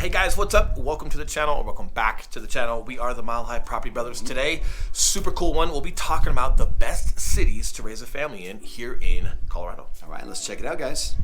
Hey guys, what's up? Welcome to the channel, or welcome back to the channel. We are the Mile High Property Brothers. Today, super cool one. We'll be talking about the best cities to raise a family in here in Colorado. All right, let's check it out, guys.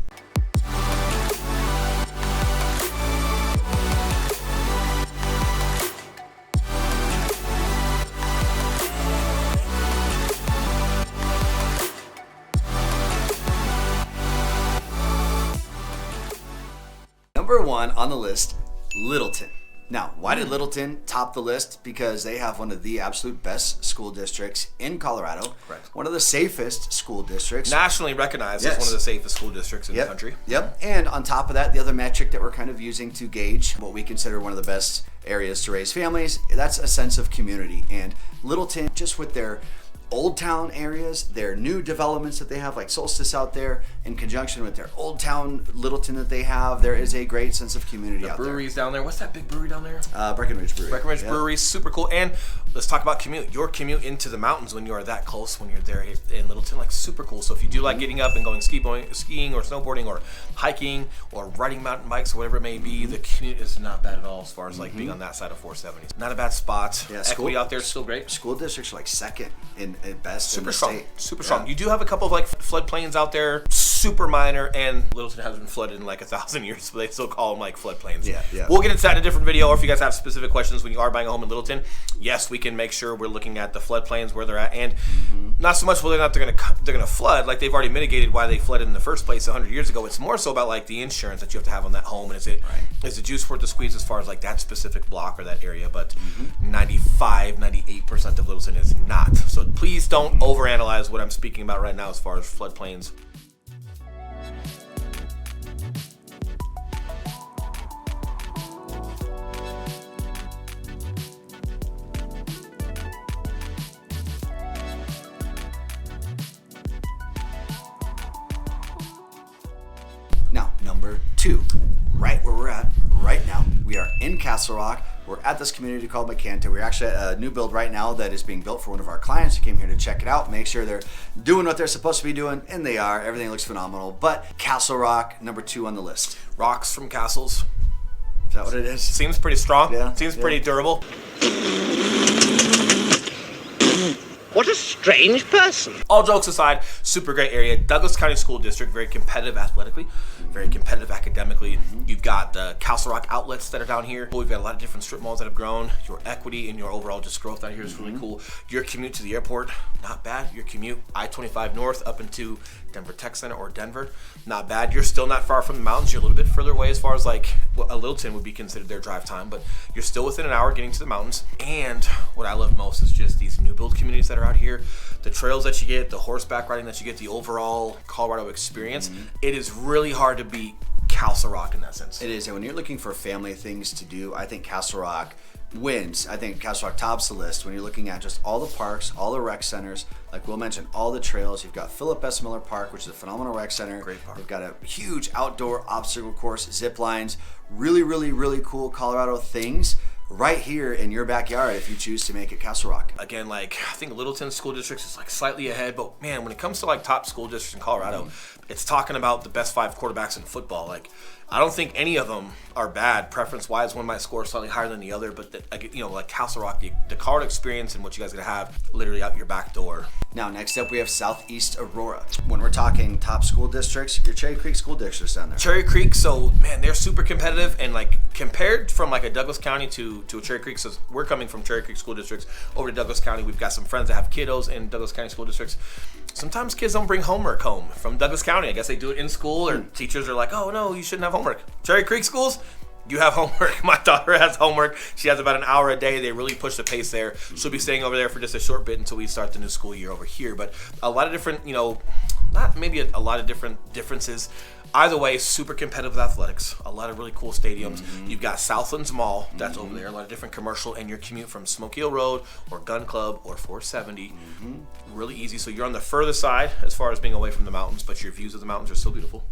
Number one on the list, Littleton. Now, why did Littleton top the list? Because they have one of the absolute best school districts in Colorado. Correct. One of the safest school districts. Nationally recognized as one of the safest school districts in the country. Yep. And on top of that, the other metric that we're kind of using to gauge what we consider one of the best areas to raise families, that's a sense of community. And Littleton, just with their old town areas, their new developments that they have, like Solstice out there, in conjunction with their old town Littleton that they have, there is a great sense of community out there. Breweries down there. What's that big brewery down there? Breckenridge Brewery. Breckenridge Brewery, super cool. And let's talk about commute. Your commute into the mountains when you are that close, when you're there in Littleton, like super cool. So if you do like getting up and going skiing or snowboarding or hiking or riding mountain bikes or whatever it may be, the commute is not bad at all as far as like being on that side of 470. Not a bad spot. Yeah, Equity out there is still great. School districts are like second in best Super in the strong. state. Super strong. You do have a couple of like floodplains out there, super minor, and Littleton hasn't been flooded in like 1,000 years, but they still call them like floodplains. Yeah. We'll get into that in a different video, or if you guys have specific questions when you are buying a home in Littleton, yes, we can make sure we're looking at the floodplains where they're at, and not so much whether or not they're gonna flood. Like they've already mitigated why they flooded in the first place 100 years ago. It's more so about like the insurance that you have to have on that home, and is the juice worth the squeeze as far as like that specific block or that area. But 98% of Littleton is not. So please don't overanalyze what I'm speaking about right now as far as floodplains. Now, number two, right where we're at right now, we are in Castle Rock. We're at this community called McCanta. We're actually at a new build right now that is being built for one of our clients who came here to check it out, make sure they're doing what they're supposed to be doing, and they are. Everything looks phenomenal. But Castle Rock, number two on the list. Rocks from castles. Is that what it is? Seems pretty strong. Yeah. Seems pretty durable. What a strange person. All jokes aside, super great area. Douglas County School District, very competitive athletically, very competitive academically. You've got the Castle Rock outlets that are down here. We've got a lot of different strip malls that have grown. Your equity and your overall just growth down here is really cool. Your commute to the airport, not bad. Your commute I-25 north up into Denver Tech Center or Denver, not bad. You're still not far from the mountains. You're a little bit further away as far as like what a Littleton would be considered their drive time, but you're still within an hour getting to the mountains. And what I love most is just these new build communities that are out here, the trails that you get, the horseback riding that you get, the overall Colorado experience. It is really hard to beat Castle Rock in that sense. It is, and when you're looking for family things to do, I think Castle Rock wins. I think Castle Rock tops the list when you're looking at just all the parks, all the rec centers, like Will mentioned, all the trails. You've got Philip S. Miller Park, which is a phenomenal rec center. Great park. They've got a huge outdoor obstacle course, zip lines, really, really, really cool Colorado things right here in your backyard if you choose to make it Castle Rock. Again, like I think Littleton School District is like slightly ahead, but man, when it comes to like top school districts in Colorado, it's talking about the best 5 quarterbacks in football. Like I don't think any of them are bad. Preference-wise, one might score slightly higher than the other, but like Castle Rock, the Colorado experience and what you guys are gonna have literally out your back door. Now, next up, we have Southeast Aurora. When we're talking top school districts, your Cherry Creek School District's down there. Cherry Creek, so man, they're super competitive, and like compared from like a Douglas County to a Cherry Creek, so we're coming from Cherry Creek School Districts over to Douglas County. We've got some friends that have kiddos in Douglas County School Districts. Sometimes kids don't bring homework home from Douglas County. I guess they do it in school, or teachers are like, oh no, you shouldn't have homework. Cherry Creek schools, you have homework. My daughter has homework. She has about an hour a day. They really push the pace there. She'll be staying over there for just a short bit until we start the new school year over here. But a lot of different, not maybe a lot of different differences. Either way, super competitive with athletics. A lot of really cool stadiums. You've got Southlands Mall, that's over there. A lot of different commercial, and your commute from Smoky Hill Road or Gun Club or 470. Really easy. So you're on the furthest side as far as being away from the mountains, but your views of the mountains are still beautiful.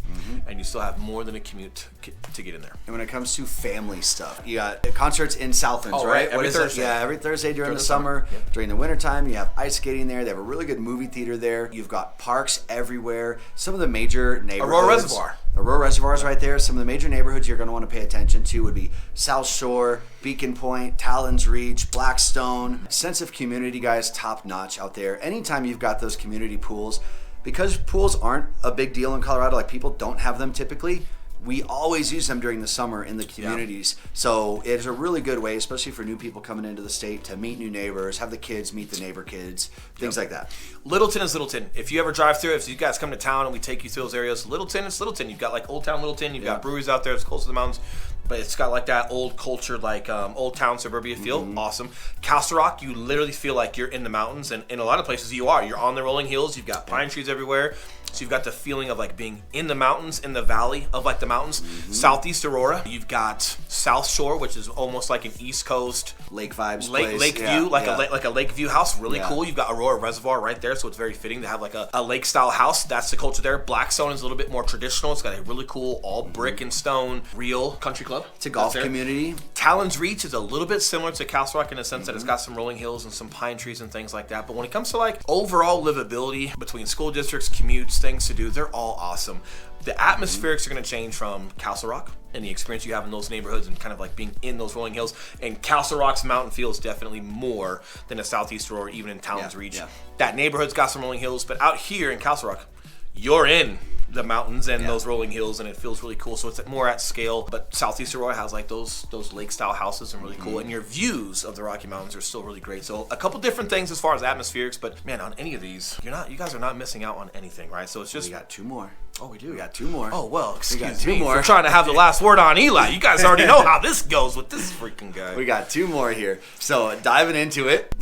And you still have more than a commute to get in there. And when it comes to family stuff, you got concerts in Southlands, right? What Every is it? Thursday. Yeah, every Thursday during the summer. Yep. During the wintertime, you have ice skating there. They have a really good movie theater there. You've got parks everywhere. Some of the major neighborhoods. Aurora Reservoir. Aurora Reservoir is right there. Some of the major neighborhoods you're going to want to pay attention to would be South Shore, Beacon Point, Talons Reach, Blackstone. Sense of community, guys, top notch out there. Anytime you've got those community pools, because pools aren't a big deal in Colorado, like people don't have them typically, we always use them during the summer in the communities. Yeah. So it's a really good way, especially for new people coming into the state, to meet new neighbors, have the kids meet the neighbor kids, things like that. Littleton is Littleton. If you ever drive through, if you guys come to town and we take you through those areas, Littleton is Littleton. You've got like Old Town Littleton, you've got breweries out there, it's close to the mountains, but it's got like that old culture, like old town suburbia feel. Awesome. Castle Rock, you literally feel like you're in the mountains, and in a lot of places you are. You're on the rolling hills, you've got pine trees everywhere. So you've got the feeling of like being in the mountains, in the valley of like the mountains. Southeast Aurora, you've got South Shore, which is almost like an East Coast lake vibes, lake view, like a lake view house. Really cool. You've got Aurora Reservoir right there, so it's very fitting to have like a lake style house. That's the culture there. Blackstone is a little bit more traditional. It's got a really cool all brick and stone real country club. It's a golf community. Talons Reach is a little bit similar to Castle Rock in the sense that it's got some rolling hills and some pine trees and things like that. But when it comes to like overall livability between school districts, commutes, things to do, they're all awesome. The atmospherics are going to change from Castle Rock and the experience you have in those neighborhoods and kind of like being in those rolling hills. And Castle Rock's mountain feel is definitely more than a Southeast Aurora, even in Talons Reach. Yeah. That neighborhood's got some rolling hills, but out here in Castle Rock, you're in the mountains and those rolling hills, and it feels really cool. So it's more at scale, but Southeast Aurora has like those lake style houses and really cool, and your views of the Rocky Mountains are still really great. So a couple different things as far as atmospherics, but man, on any of these, you guys are not missing out on anything, right? So it's just we got two more. Oh, we do. We got two more. Oh well, excuse me for trying to have the last word on Eli. You guys already know how this goes with this freaking guy. We got two more here. So diving into it,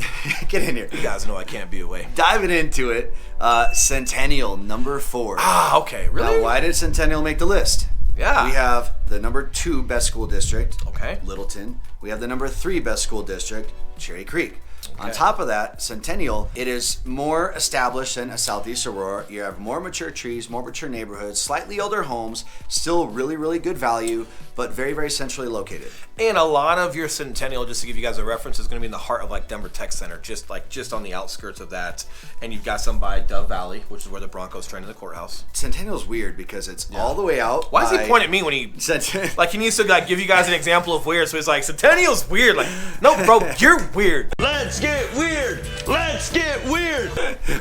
get in here. You guys know I can't be away. Diving into it, Centennial number 4. Ah, okay, really? Now, why did Centennial make the list? Yeah. We have the number 2 best school district, okay, Littleton. We have the number 3 best school district, Cherry Creek. Okay. On top of that, Centennial, it is more established than a Southeast Aurora. You have more mature trees, more mature neighborhoods, slightly older homes, still really, really good value, but very, very centrally located. And a lot of your Centennial, just to give you guys a reference, is going to be in the heart of like Denver Tech Center, just on the outskirts of that. And you've got some by Dove Valley, which is where the Broncos train in the courthouse. Centennial's weird because it's all the way out. Why does he point at me when he like he needs to like give you guys an example of weird? So he's like, Centennial's weird. Like, no, bro, you're weird. Let's get weird. Let's get weird.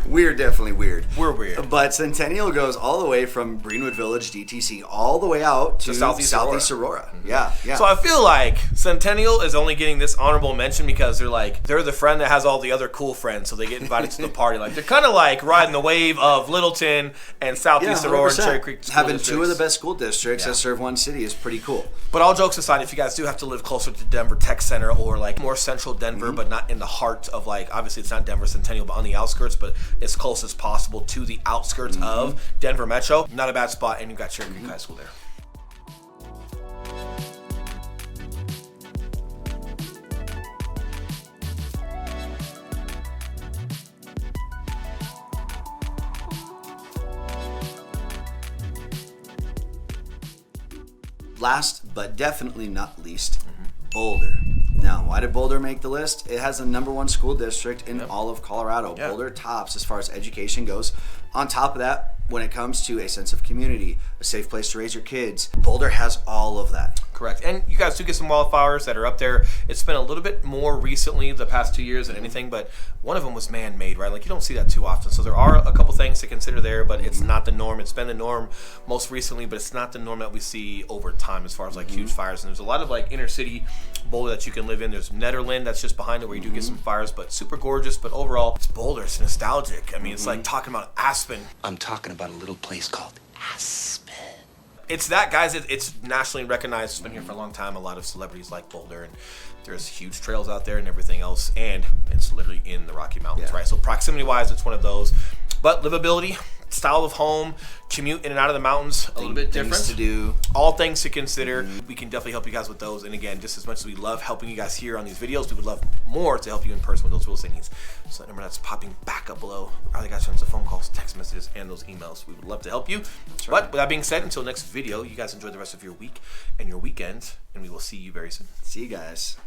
We're definitely weird. We're weird. But Centennial goes all the way from Greenwood Village, DTC, all the way out to Southeast Aurora. Mm-hmm. Yeah. So I feel like Centennial is only getting this honorable mention because they're the friend that has all the other cool friends, so they get invited to the party. Like they're kind of like riding the wave of Littleton and Southeast Aurora and Cherry Creek. Having 2 of the best school districts that serve one city is pretty cool. But all jokes aside, if you guys do have to live closer to Denver Tech Center or like more central Denver, but not in the heart of like, obviously it's not Denver Centennial, but on the outskirts, but as close as possible to the outskirts of Denver Metro, not a bad spot, and you've got Cherry Creek High School there. Last but definitely not least, Boulder. Now, why did Boulder make the list? It has the number 1 school district in all of Colorado. Boulder tops as far as education goes. On top of that, when it comes to a sense of community, a safe place to raise your kids, Boulder has all of that. Correct. And you guys do get some wildflowers that are up there. It's been a little bit more recently, the past 2 years, than anything, but one of them was man-made, right? Like you don't see that too often. So there are a couple things to consider there, but it's not the norm. It's been the norm most recently, but it's not the norm that we see over time as far as like huge fires. And there's a lot of like inner city Boulder that you can live in. There's Netherland that's just behind it where you do get some fires, but super gorgeous. But overall, it's Boulder. It's nostalgic. I mean, it's like talking about Aspen. I'm talking about a little place called Aspen. It's that, guys. It's nationally recognized. It's been here for a long time. A lot of celebrities like Boulder, and there's huge trails out there and everything else. And it's literally in the Rocky Mountains, right? So proximity-wise, it's one of those. But livability, style of home, commute in and out of the mountains, a little bit different. Things to do. All things to consider. We can definitely help you guys with those. And again, just as much as we love helping you guys here on these videos, we would love more to help you in person with those real estate needs. So that number that's popping back up below. All you guys send us phone calls, text messages, and those emails. We would love to help you. That's right. But with that being said, until next video, you guys enjoy the rest of your week and your weekend, and we will see you very soon. See you guys.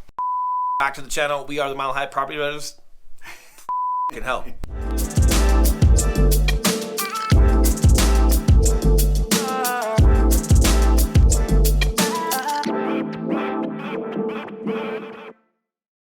Back to the channel. We are the Mile High Property Brothers. Can help.